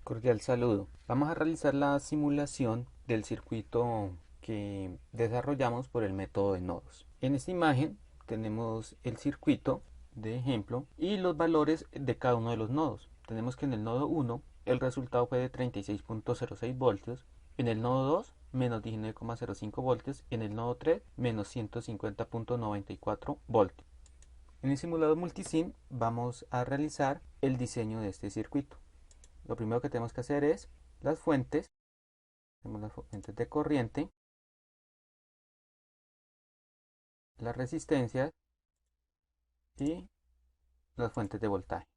Cordial saludo. Vamos a realizar la simulación del circuito que desarrollamos por el método de nodos. En esta imagen tenemos el circuito de ejemplo y los valores de cada uno de los nodos. Tenemos que en el nodo 1 el resultado fue de 36.06 voltios, en el nodo 2 menos 19.05 voltios, en el nodo 3 menos 150.94 voltios. En el simulador multisim vamos a realizar el diseño de este circuito. Lo primero que tenemos que hacer es las fuentes. Tenemos las fuentes de corriente, las resistencias y las fuentes de voltaje.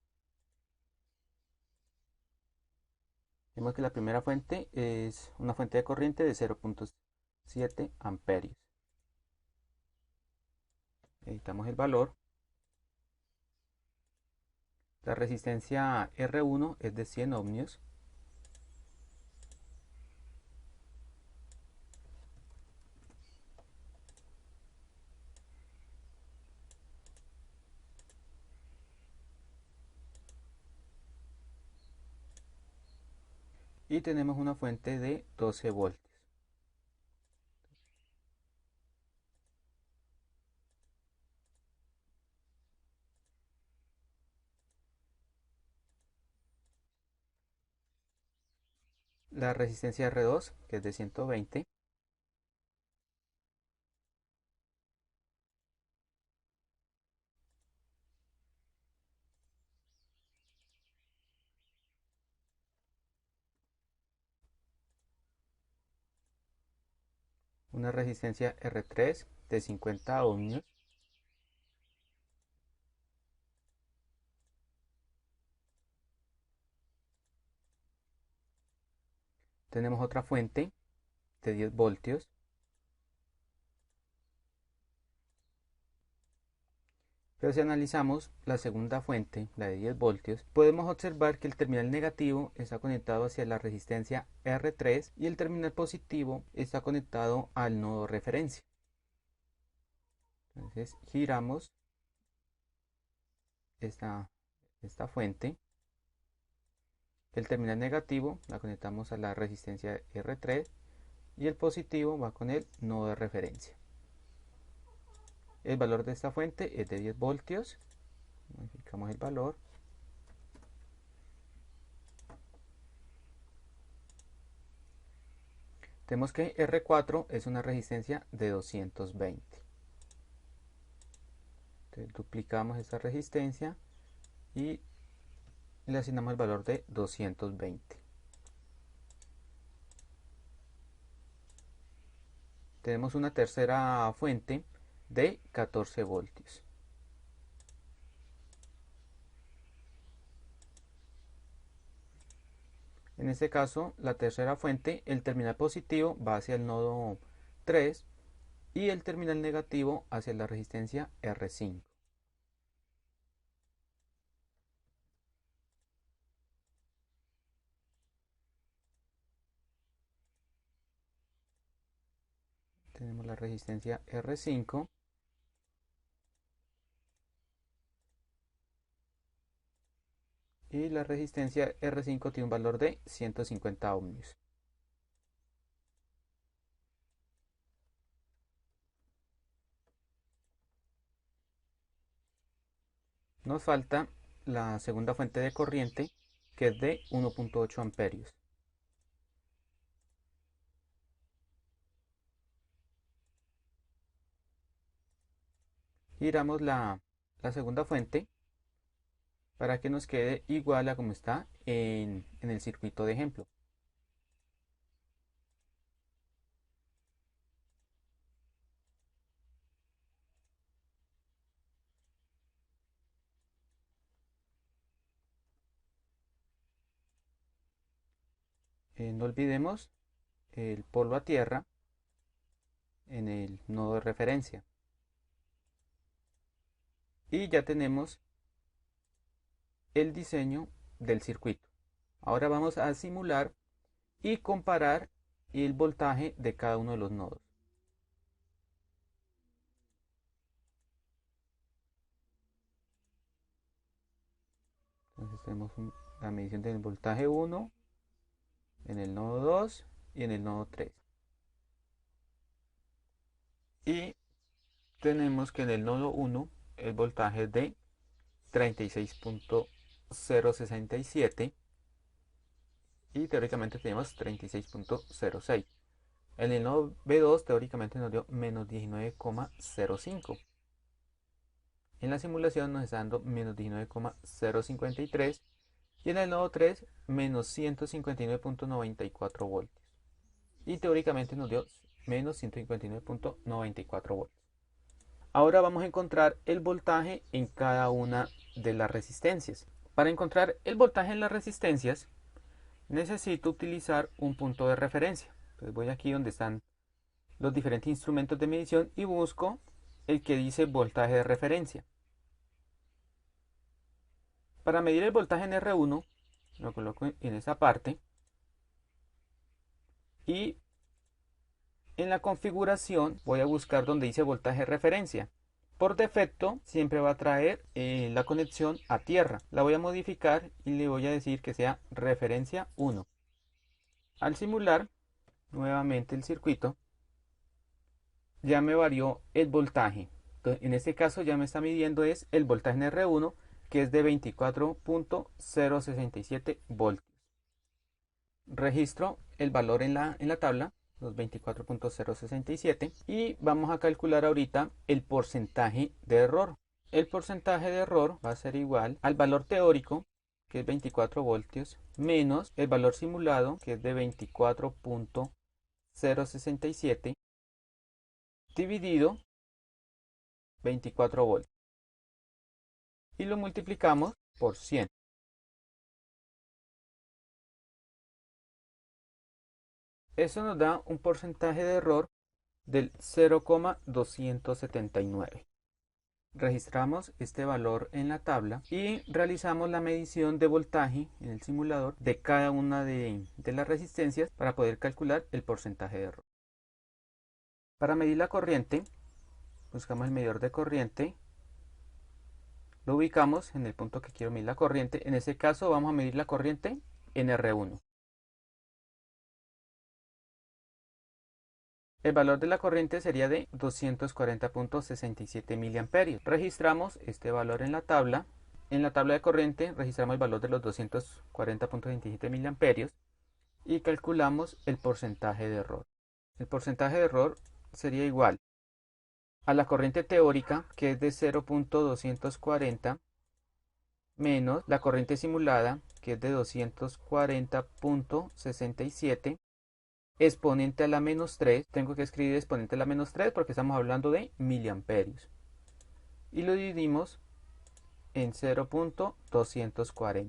Vemos que la primera fuente es una fuente de corriente de 0.7 amperios. Editamos el valor. La resistencia R1 es de 100 ohmios. Y tenemos una fuente de 12 voltios. La resistencia R2, que es de 120. Una resistencia R3 de 50 ohmios. Tenemos otra fuente de 10 voltios. Pero si analizamos la segunda fuente, la de 10 voltios, podemos observar que el terminal negativo está conectado hacia la resistencia R3 y el terminal positivo está conectado al nodo referencia. Entonces giramos esta fuente. El terminal negativo la conectamos a la resistencia R3 y el positivo va con el nodo de referencia. El valor de esta fuente es de 10 voltios. Modificamos el valor. Tenemos que R4 es una resistencia de 220. Entonces duplicamos esta resistencia y le asignamos el valor de 220. Tenemos una tercera fuente de 14 voltios. En este caso, la tercera fuente, el terminal positivo va hacia el nodo 3 y el terminal negativo hacia la resistencia R5. Tenemos la resistencia R5 y la resistencia R5 tiene un valor de 150 ohmios. Nos falta la segunda fuente de corriente, que es de 1.8 amperios. Giramos la segunda fuente para que nos quede igual a como está en el circuito de ejemplo. No olvidemos el polo a tierra en el nodo de referencia. Y ya tenemos el diseño del circuito. Ahora vamos a simular y comparar el voltaje de cada uno de los nodos. Entonces tenemos la medición del voltaje 1, en el nodo 2 y en el nodo 3. Y tenemos que en el nodo 1 el voltaje es de 36.067 y teóricamente tenemos 36.06. En el nodo B2 teóricamente nos dio menos 19,05. En la simulación nos está dando menos 19,053 y en el nodo 3 menos 159.94 voltios. Y teóricamente nos dio menos 159.94 voltios. Ahora vamos a encontrar el voltaje en cada una de las resistencias. Para encontrar el voltaje en las resistencias necesito utilizar un punto de referencia. Entonces voy aquí donde están los diferentes instrumentos de medición y busco el que dice voltaje de referencia. Para medir el voltaje en R1 lo coloco en esa parte y en la configuración voy a buscar donde dice voltaje de referencia. Por defecto siempre va a traer la conexión a tierra. La voy a modificar y le voy a decir que sea referencia 1. Al simular nuevamente el circuito ya me varió el voltaje. Entonces, en este caso ya me está midiendo es el voltaje en R1 que es de 24.067 voltios. Registro el valor en la tabla, los 24.067, y vamos a calcular ahorita el porcentaje de error. El porcentaje de error va a ser igual al valor teórico, que es 24 voltios, menos el valor simulado, que es de 24.067, dividido 24 voltios. Y lo multiplicamos por 100. Eso nos da un porcentaje de error del 0,279. Registramos este valor en la tabla y realizamos la medición de voltaje en el simulador de cada una de las resistencias para poder calcular el porcentaje de error. Para medir la corriente, buscamos el medidor de corriente, lo ubicamos en el punto que quiero medir la corriente. En este caso vamos a medir la corriente en R1. El valor de la corriente sería de 240.67 miliamperios. Registramos este valor en la tabla. En la tabla de corriente registramos el valor de los 240.67 miliamperios y calculamos el porcentaje de error. El porcentaje de error sería igual a la corriente teórica, que es de 0.240, menos la corriente simulada, que es de 240.67, exponente a la menos 3, tengo que escribir exponente a la menos 3 porque estamos hablando de miliamperios. Y lo dividimos en 0.240.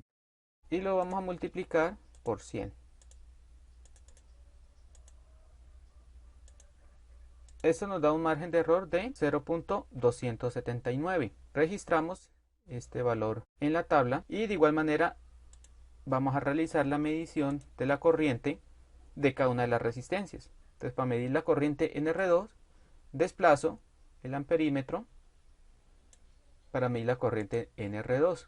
Y lo vamos a multiplicar por 100. Esto nos da un margen de error de 0.279. Registramos este valor en la tabla y de igual manera vamos a realizar la medición de la corriente de cada una de las resistencias. Entonces, para medir la corriente en R2, desplazo el amperímetro para medir la corriente en R2.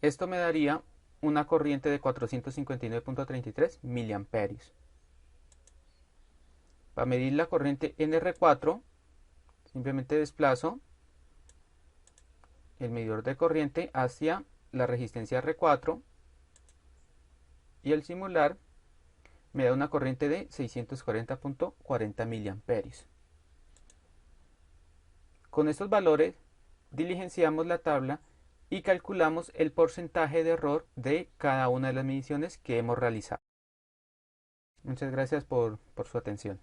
Esto me daría una corriente de 459.33 miliamperios. Para medir la corriente en R4, simplemente desplazo el medidor de corriente hacia la resistencia R4 y al simular me da una corriente de 640.40 miliamperios. Con estos valores diligenciamos la tabla y calculamos el porcentaje de error de cada una de las mediciones que hemos realizado. Muchas gracias por su atención.